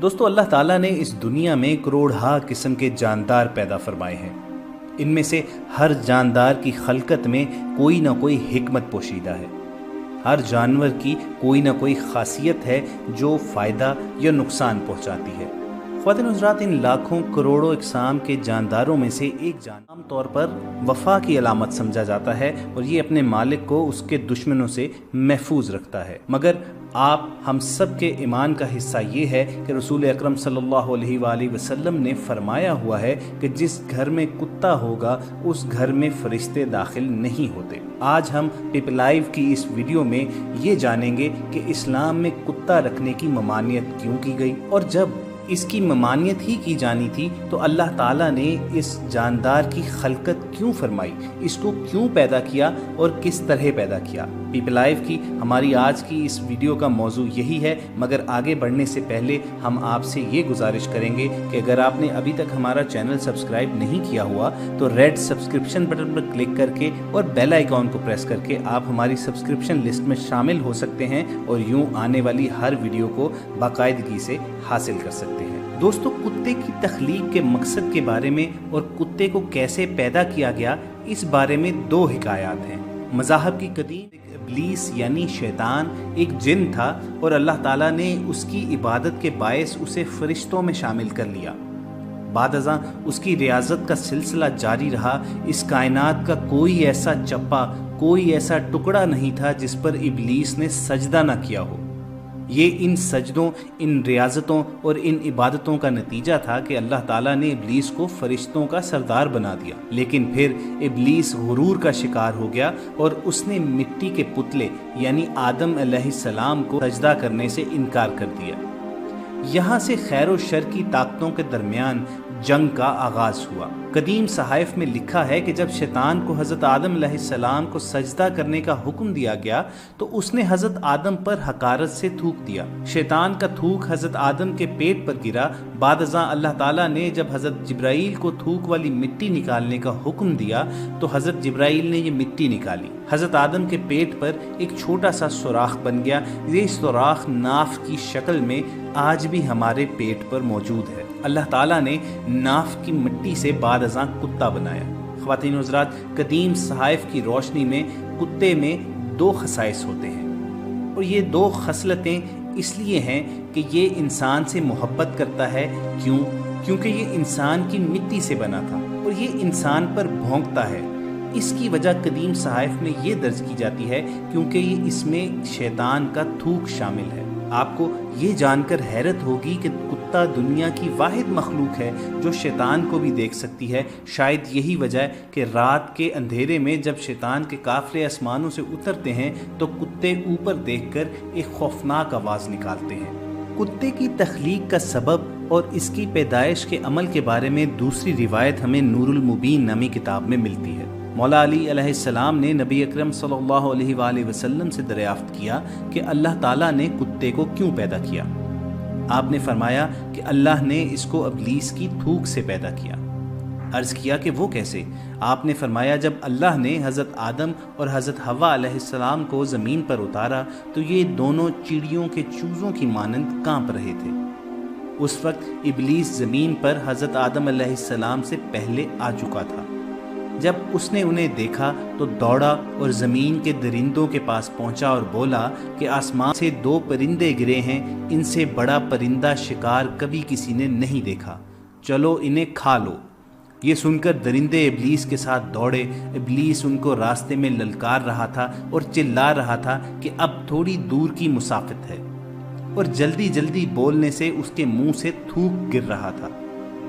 دوستو اللہ تعالیٰ نے اس دنیا میں کروڑہا قسم کے جاندار پیدا فرمائے ہیں۔ ان میں سے ہر جاندار کی خلقت میں کوئی نہ کوئی حکمت پوشیدہ ہے۔ ہر جانور کی کوئی نہ کوئی خاصیت ہے جو فائدہ یا نقصان پہنچاتی ہے۔ خواتین و حضرات، ان لاکھوں کروڑوں اقسام کے جانداروں میں سے ایک جاندار عام طور پر وفا کی علامت سمجھا جاتا ہے اور یہ اپنے مالک کو اس کے دشمنوں سے محفوظ رکھتا ہے۔ مگر آپ ہم سب کے ایمان کا حصہ یہ ہے کہ رسول اکرم صلی اللہ علیہ وآلہ وسلم نے فرمایا ہوا ہے کہ جس گھر میں کتا ہوگا اس گھر میں فرشتے داخل نہیں ہوتے۔ آج ہم پیپل لائیو کی اس ویڈیو میں یہ جانیں گے کہ اسلام میں کتا رکھنے کی ممانعت کیوں کی گئی، اور جب اس کی ممانعت ہی کی جانی تھی تو اللہ تعالیٰ نے اس جاندار کی خلقت کیوں فرمائی، اس کو کیوں پیدا کیا اور کس طرح پیدا کیا۔ پیپل لائیو کی ہماری آج کی اس ویڈیو کا موضوع یہی ہے، مگر آگے بڑھنے سے پہلے ہم آپ سے یہ گزارش کریں گے کہ اگر آپ نے ابھی تک ہمارا چینل سبسکرائب نہیں کیا ہوا تو ریڈ سبسکرپشن بٹن پر کلک کر کے اور بیل آئیکن کو پریس کر کے آپ ہماری سبسکرپشن لسٹ میں شامل ہو سکتے ہیں اور یوں آنے والی ہر ویڈیو کو باقاعدگی سے حاصل کر سکتے ہیں۔ دوستو، کتے کی تخلیق کے مقصد کے بارے میں اور کتے کو کیسے پیدا کیا گیا، اس بارے میں دو حکایات ہیں۔ مذاہب کی قدیم ابلیس یعنی شیطان ایک جن تھا اور اللہ تعالیٰ نے اس کی عبادت کے باعث اسے فرشتوں میں شامل کر لیا۔ بعد ازاں اس کی ریاضت کا سلسلہ جاری رہا۔ اس کائنات کا کوئی ایسا چپا، کوئی ایسا ٹکڑا نہیں تھا جس پر ابلیس نے سجدہ نہ کیا ہو۔ یہ ان سجدوں، ان ریاضتوں اور ان عبادتوں کا نتیجہ تھا کہ اللہ تعالیٰ نے ابلیس کو فرشتوں کا سردار بنا دیا۔ لیکن پھر ابلیس غرور کا شکار ہو گیا اور اس نے مٹی کے پتلے یعنی آدم علیہ السلام کو سجدہ کرنے سے انکار کر دیا۔ یہاں سے خیر و شر کی طاقتوں کے درمیان جنگ کا آغاز ہوا۔ قدیم صحائف میں لکھا ہے کہ جب شیطان کو حضرت آدم علیہ السلام کو سجدہ کرنے کا حکم دیا گیا تو اس نے حضرت آدم پر حقارت سے تھوک دیا۔ شیطان کا تھوک حضرت آدم کے پیٹ پر گرا۔ بعد ازاں اللہ تعالیٰ نے جب حضرت جبرائیل کو تھوک والی مٹی نکالنے کا حکم دیا تو حضرت جبرائیل نے یہ مٹی نکالی۔ حضرت آدم کے پیٹ پر ایک چھوٹا سا سوراخ بن گیا۔ یہ سوراخ ناف کی شکل میں آج بھی ہمارے پیٹ پر موجود ہے۔ اللہ تعالیٰ نے ناف کی مٹی سے بعد ازاں کتا بنایا۔ خواتین و حضرات، قدیم صحائف کی روشنی میں کتے میں دو خصائص ہوتے ہیں، اور یہ دو خصلتیں اس لیے ہیں کہ یہ انسان سے محبت کرتا ہے۔ کیونکہ یہ انسان کی مٹی سے بنا تھا اور یہ انسان پر بھونکتا ہے۔ اس کی وجہ قدیم صحائف میں یہ درج کی جاتی ہے کیونکہ یہ اس میں شیطان کا تھوک شامل ہے۔ آپ کو یہ جان کر حیرت ہوگی کہ کتا دنیا کی واحد مخلوق ہے جو شیطان کو بھی دیکھ سکتی ہے۔ شاید یہی وجہ ہے کہ رات کے اندھیرے میں جب شیطان کے قافلے آسمانوں سے اترتے ہیں تو کتے اوپر دیکھ کر ایک خوفناک آواز نکالتے ہیں۔ کتے کی تخلیق کا سبب اور اس کی پیدائش کے عمل کے بارے میں دوسری روایت ہمیں نور المبین نامی کتاب میں ملتی ہے۔ مولا علی علیہ السلام نے نبی اکرم صلی اللہ علیہ وآلہ وسلم سے دریافت کیا کہ اللہ تعالیٰ نے کتے کو کیوں پیدا کیا؟ آپ نے فرمایا کہ اللہ نے اس کو ابلیس کی تھوک سے پیدا کیا۔ عرض کیا کہ وہ کیسے؟ آپ نے فرمایا جب اللہ نے حضرت آدم اور حضرت حوا علیہ السلام کو زمین پر اتارا تو یہ دونوں چڑیوں کے چوزوں کی مانند کانپ رہے تھے۔ اس وقت ابلیس زمین پر حضرت آدم علیہ السلام سے پہلے آ چکا تھا۔ جب اس نے انہیں دیکھا تو دوڑا اور زمین کے درندوں کے پاس پہنچا اور بولا کہ آسمان سے دو پرندے گرے ہیں، ان سے بڑا پرندہ شکار کبھی کسی نے نہیں دیکھا، چلو انہیں کھا لو۔ یہ سن کر درندے ابلیس کے ساتھ دوڑے۔ ابلیس ان کو راستے میں للکار رہا تھا اور چلا رہا تھا کہ اب تھوڑی دور کی مسافت ہے، اور جلدی جلدی بولنے سے اس کے منہ سے تھوک گر رہا تھا۔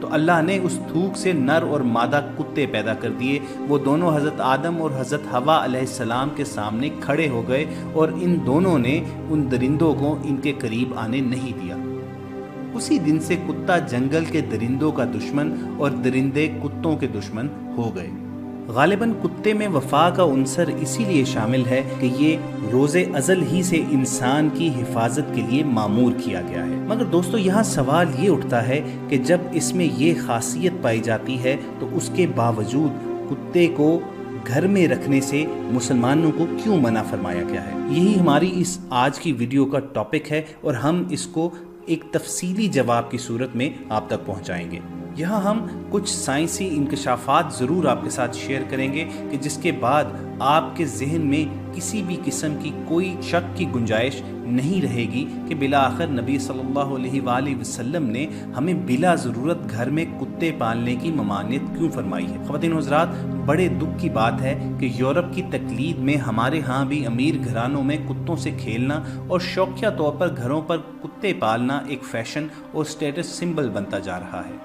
تو اللہ نے اس تھوک سے نر اور مادہ کتے پیدا کر دیے۔ وہ دونوں حضرت آدم اور حضرت حوا علیہ السلام کے سامنے کھڑے ہو گئے اور ان دونوں نے ان درندوں کو ان کے قریب آنے نہیں دیا۔ اسی دن سے کتا جنگل کے درندوں کا دشمن اور درندے کتوں کے دشمن ہو گئے۔ غالباً کتے میں وفا کا عنصر اسی لیے شامل ہے کہ یہ روز ازل ہی سے انسان کی حفاظت کے لیے معمور کیا گیا ہے۔ مگر دوستو، یہاں سوال یہ اٹھتا ہے کہ جب اس میں یہ خاصیت پائی جاتی ہے تو اس کے باوجود کتے کو گھر میں رکھنے سے مسلمانوں کو کیوں منع فرمایا گیا ہے؟ یہی ہماری اس آج کی ویڈیو کا ٹاپک ہے اور ہم اس کو ایک تفصیلی جواب کی صورت میں آپ تک پہنچائیں گے۔ یہاں ہم کچھ سائنسی انکشافات ضرور آپ کے ساتھ شیئر کریں گے کہ جس کے بعد آپ کے ذہن میں کسی بھی قسم کی کوئی شک کی گنجائش نہیں رہے گی کہ بالآخر نبی صلی اللہ علیہ وآلہ وسلم نے ہمیں بلا ضرورت گھر میں کتے پالنے کی ممانعت کیوں فرمائی ہے۔ خواتین و حضرات، بڑے دکھ کی بات ہے کہ یورپ کی تقلید میں ہمارے ہاں بھی امیر گھرانوں میں کتوں سے کھیلنا اور شوقیہ طور پر گھروں پر کتے پالنا ایک فیشن اور اسٹیٹس سمبل بنتا جا رہا ہے۔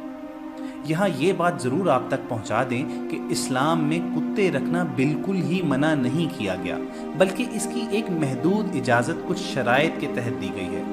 یہاں یہ بات ضرور آپ تک پہنچا دیں کہ اسلام میں کتے رکھنا بالکل ہی منع نہیں کیا گیا، بلکہ اس کی ایک محدود اجازت کچھ شرائط کے تحت دی گئی ہے۔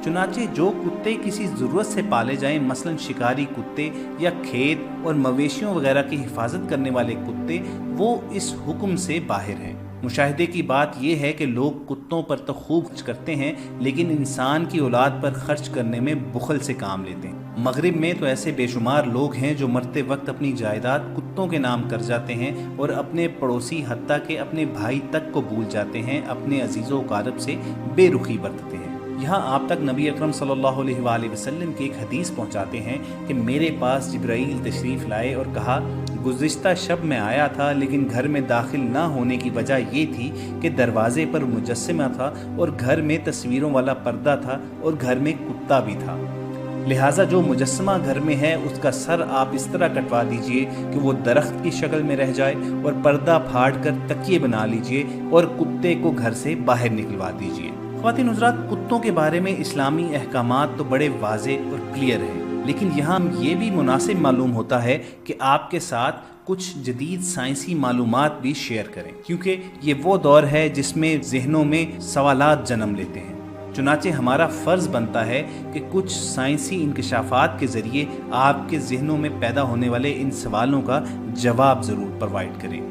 چنانچہ جو کتے کسی ضرورت سے پالے جائیں، مثلا شکاری کتے یا کھیت اور مویشیوں وغیرہ کی حفاظت کرنے والے کتے، وہ اس حکم سے باہر ہیں۔ مشاہدے کی بات یہ ہے کہ لوگ کتوں پر تو خوب خرچ کرتے ہیں، لیکن انسان کی اولاد پر خرچ کرنے میں بخل سے کام لیتے ہیں۔ مغرب میں تو ایسے بے شمار لوگ ہیں جو مرتے وقت اپنی جائیداد کتوں کے نام کر جاتے ہیں اور اپنے پڑوسی حتیٰ کہ اپنے بھائی تک کو بھول جاتے ہیں، اپنے عزیز و اقارب سے بے رخی برتتے ہیں۔ یہاں آپ تک نبی اکرم صلی اللہ علیہ وآلہ وسلم کی ایک حدیث پہنچاتے ہیں کہ میرے پاس جبرائیل تشریف لائے اور کہا، گزشتہ شب میں آیا تھا لیکن گھر میں داخل نہ ہونے کی وجہ یہ تھی کہ دروازے پر مجسمہ تھا اور گھر میں تصویروں والا پردہ تھا اور گھر میں کتا بھی تھا، لہٰذا جو مجسمہ گھر میں ہے اس کا سر آپ اس طرح کٹوا دیجئے کہ وہ درخت کی شکل میں رہ جائے اور پردہ پھاڑ کر تکیے بنا لیجئے اور کتے کو گھر سے باہر نکلوا دیجئے۔ خواتین حضرات، کتوں کے بارے میں اسلامی احکامات تو بڑے واضح اور کلیئر ہیں، لیکن یہاں یہ بھی مناسب معلوم ہوتا ہے کہ آپ کے ساتھ کچھ جدید سائنسی معلومات بھی شیئر کریں، کیونکہ یہ وہ دور ہے جس میں ذہنوں میں سوالات جنم لیتے ہیں۔ چنانچہ ہمارا فرض بنتا ہے کہ کچھ سائنسی انکشافات کے ذریعے آپ کے ذہنوں میں پیدا ہونے والے ان سوالوں کا جواب ضرور پرووائڈ کریں،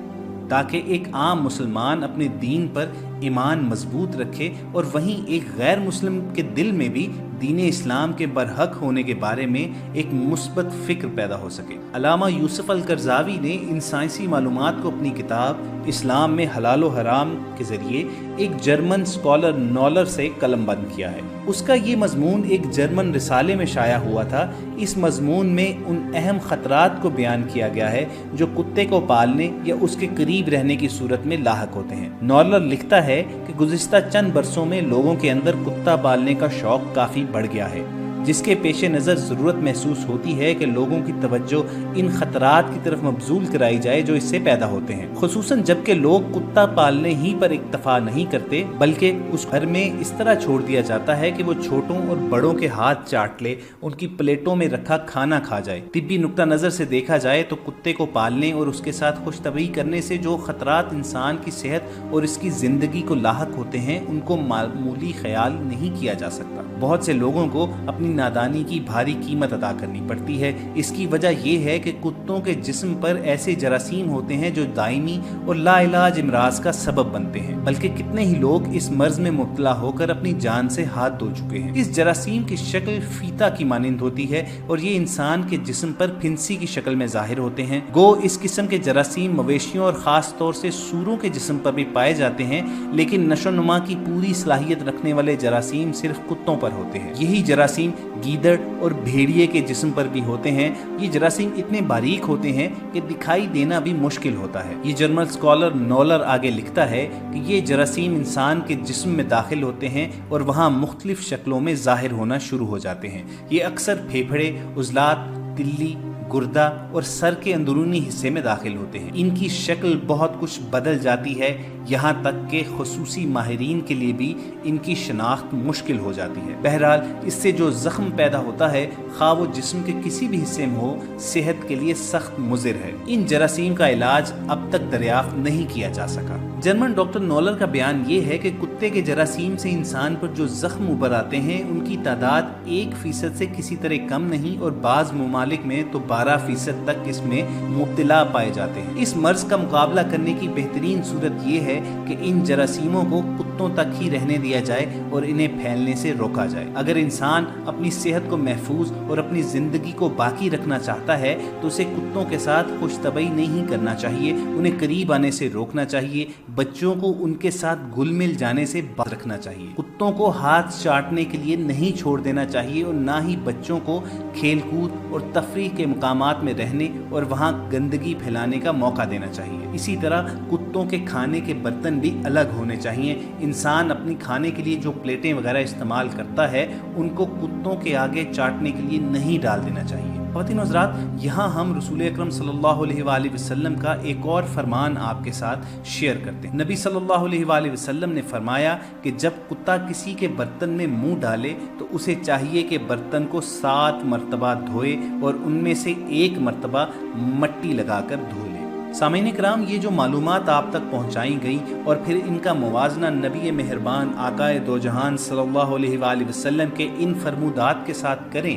تاکہ ایک عام مسلمان اپنے دین پر ایمان مضبوط رکھے اور وہیں ایک غیر مسلم کے دل میں بھی دین اسلام کے برحق ہونے کے بارے میں ایک مثبت فکر پیدا ہو سکے۔ علامہ یوسف القرضاوی نے ان سائنسی معلومات کو اپنی کتاب اسلام میں حلال و حرام کے ذریعے ایک جرمن اسکالر نولر سے قلم بند کیا ہے۔ اس کا یہ مضمون ایک جرمن رسالے میں شائع ہوا تھا۔ اس مضمون میں ان اہم خطرات کو بیان کیا گیا ہے جو کتے کو پالنے یا اس کے قریب رہنے کی صورت میں لاحق ہوتے ہیں۔ نولر لکھتا ہے کہ گزشتہ چند برسوں میں لوگوں کے اندر کتا پالنے کا شوق کافی بڑھ گیا ہے، جس کے پیش نظر ضرورت محسوس ہوتی ہے کہ لوگوں کی توجہ ان خطرات کی طرف مبذول کرائی جائے جو اس سے پیدا ہوتے ہیں، خصوصاً جبکہ لوگ کتا پالنے ہی پر اکتفا نہیں کرتے بلکہ اس گھر میں اس طرح چھوڑ دیا جاتا ہے کہ وہ چھوٹوں اور بڑوں کے ہاتھ چاٹ لے، ان کی پلیٹوں میں رکھا کھانا کھا جائے۔ طبی نقطہ نظر سے دیکھا جائے تو کتے کو پالنے اور اس کے ساتھ خوش طبعی کرنے سے جو خطرات انسان کی صحت اور اس کی زندگی کو لاحق ہوتے ہیں ان کو معمولی خیال نہیں کیا جا سکتا۔ بہت سے لوگوں کو اپنی نادانی کی بھاری قیمت ادا کرنی پڑتی ہے۔ اس کی وجہ یہ ہے کہ کتوں کے جسم پر ایسے جراثیم ہوتے ہیں جو دائمی اور لا علاج امراض کا سبب بنتے ہیں، بلکہ کتنے ہی لوگ اس مرض میں مبتلا ہو کر اپنی جان سے ہاتھ دھو چکے ہیں۔ اس جراثیم کی شکل فیتا کی مانند ہوتی ہے اور یہ انسان کے جسم پر پھنسی کی شکل میں ظاہر ہوتے ہیں۔ گو اس قسم کے جراثیم مویشیوں اور خاص طور سے سوروں کے جسم پر بھی پائے جاتے ہیں، لیکن نشو و نما کی پوری صلاحیت رکھنے والے جراثیم صرف کتوں پر ہوتے ہیں۔ یہی جراثیم گیدڑ اور بھیڑیے کے جسم پر بھی ہوتے ہیں۔ یہ جراثیم اتنے باریک ہوتے ہیں کہ دکھائی دینا بھی مشکل ہوتا ہے۔ یہ جرمن اسکالر نولر آگے لکھتا ہے کہ یہ جراثیم انسان کے جسم میں داخل ہوتے ہیں اور وہاں مختلف شکلوں میں ظاہر ہونا شروع ہو جاتے ہیں۔ یہ اکثر پھیپھڑے، عضلات، تلی، گردہ اور سر کے اندرونی حصے میں داخل ہوتے ہیں۔ ان کی شکل بہت کچھ بدل جاتی ہے، یہاں تک کہ خصوصی ماہرین کے لیے بھی ان کی شناخت مشکل ہو جاتی ہے۔ بہرحال اس سے جو زخم پیدا ہوتا ہے، خواہ وہ جسم کے کسی بھی حصے میں ہو، صحت کے لیے سخت مضر ہے۔ ان جراثیم کا علاج اب تک دریافت نہیں کیا جا سکا۔ جرمن ڈاکٹر نولر کا بیان یہ ہے کہ کتے کے جراثیم سے انسان پر جو زخم ابھر آتے ہیں ان کی تعداد 1% سے کسی طرح کم نہیں، اور بعض ممالک میں تو 12% تک اس میں مبتلا پائے جاتے ہیں۔ اس مرض کا مقابلہ کرنے کی بہترین صورت یہ ہے کہ ان جراثیموں کو کتوں تک ہی رہنے دیا جائے اور انہیں پھیلنے سے روکا جائے۔ اگر انسان اپنی صحت کو محفوظ اور اپنی زندگی کو باقی رکھنا چاہتا ہے تو اسے کتوں کے ساتھ خوش طبعی نہیں کرنا چاہیے، انہیں قریب آنے سے روکنا چاہیے، بچوں کو ان کے ساتھ گل مل جانے سے باز رکھنا چاہیے، کتوں کو ہاتھ چاٹنے کے لیے نہیں چھوڑ دینا چاہیے اور نہ ہی بچوں کو کھیل کود اور تفریح کے مقامات میں رہنے اور وہاں گندگی پھیلانے کا موقع دینا چاہیے۔ اسی طرح کتوں کے کھانے کے برتن بھی الگ ہونے چاہیے۔ انسان اپنی کھانے کے لیے جو پلیٹیں وغیرہ استعمال کرتا ہے ان کو کتوں کے آگے چاٹنے کے لیے نہیں ڈال دینا چاہیے۔ خواتین و حضرات، یہاں ہم رسول اکرم صلی اللہ علیہ وآلہ وسلم کا ایک اور فرمان آپ کے ساتھ شیئر کرتے ہیں۔ نبی صلی اللہ علیہ وآلہ وسلم نے فرمایا کہ جب کتا کسی کے برتن میں منہ ڈالے تو اسے چاہیے کہ برتن کو 7 مرتبہ دھوئے اور ان میں سے 1 مرتبہ مٹی لگا کر دھو لے۔ سامعین کرام، یہ جو معلومات آپ تک پہنچائی گئیں اور پھر ان کا موازنہ نبی مہربان آقا دو جہان صلی اللہ علیہ وآلہ وسلم کے ان فرمودات کے ساتھ کریں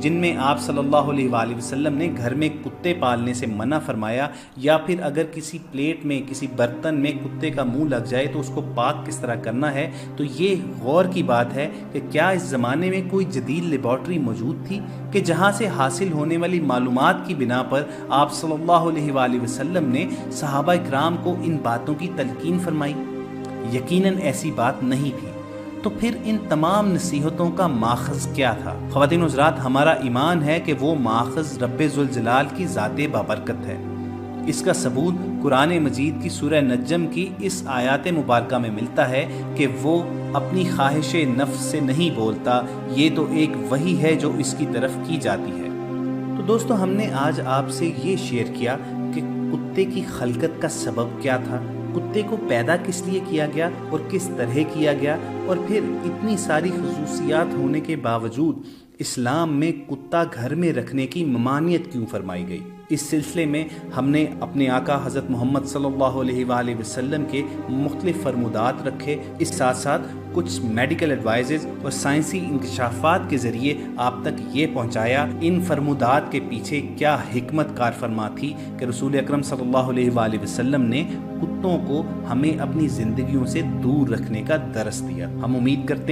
جن میں آپ صلی اللہ علیہ وآلہ وسلم نے گھر میں کتے پالنے سے منع فرمایا، یا پھر اگر کسی پلیٹ میں کسی برتن میں کتے کا منہ لگ جائے تو اس کو پاک کس طرح کرنا ہے، تو یہ غور کی بات ہے کہ کیا اس زمانے میں کوئی جدید لیبارٹری موجود تھی کہ جہاں سے حاصل ہونے والی معلومات کی بنا پر آپ صلی اللہ علیہ وآلہ وسلم نے صحابہ کرام کو ان باتوں کی تلقین فرمائی؟ یقیناً ایسی بات نہیں تھی۔ تو پھر ان تمام نصیحتوں کا ماخذ کیا تھا؟ خواتین و حضرات، ہمارا ایمان ہے کہ وہ ماخذ رب ذوالجلال کی ذات بابرکت ہے۔ اس کا ثبوت قرآن مجید کی سورہ نجم کی اس آیات مبارکہ میں ملتا ہے کہ وہ اپنی خواہش نفس سے نہیں بولتا، یہ تو ایک وحی ہے جو اس کی طرف کی جاتی ہے۔ تو دوستو، ہم نے آج آپ سے یہ شیئر کیا کہ کتے کی خلقت کا سبب کیا تھا، کتے کو پیدا کس لیے کیا گیا اور کس طرح کیا گیا، اور پھر اتنی ساری خصوصیات ہونے کے باوجود اسلام میں کتا گھر میں رکھنے کی ممانعت کیوں فرمائی گئی۔ اس سلسلے میں ہم نے اپنے آقا حضرت محمد صلی اللہ علیہ وآلہ وسلم کے مختلف فرمودات رکھے، اس ساتھ ساتھ کچھ میڈیکل ایڈوائزز اور سائنسی انکشافات کے ذریعے آپ تک یہ پہنچایا ان فرمودات کے پیچھے کیا حکمت کار فرما تھی کہ رسول اکرم صلی اللہ علیہ وآلہ وسلم نے کتوں کو ہمیں اپنی زندگیوں سے دور رکھنے کا درس دیا۔ ہم امید کرتے ہیں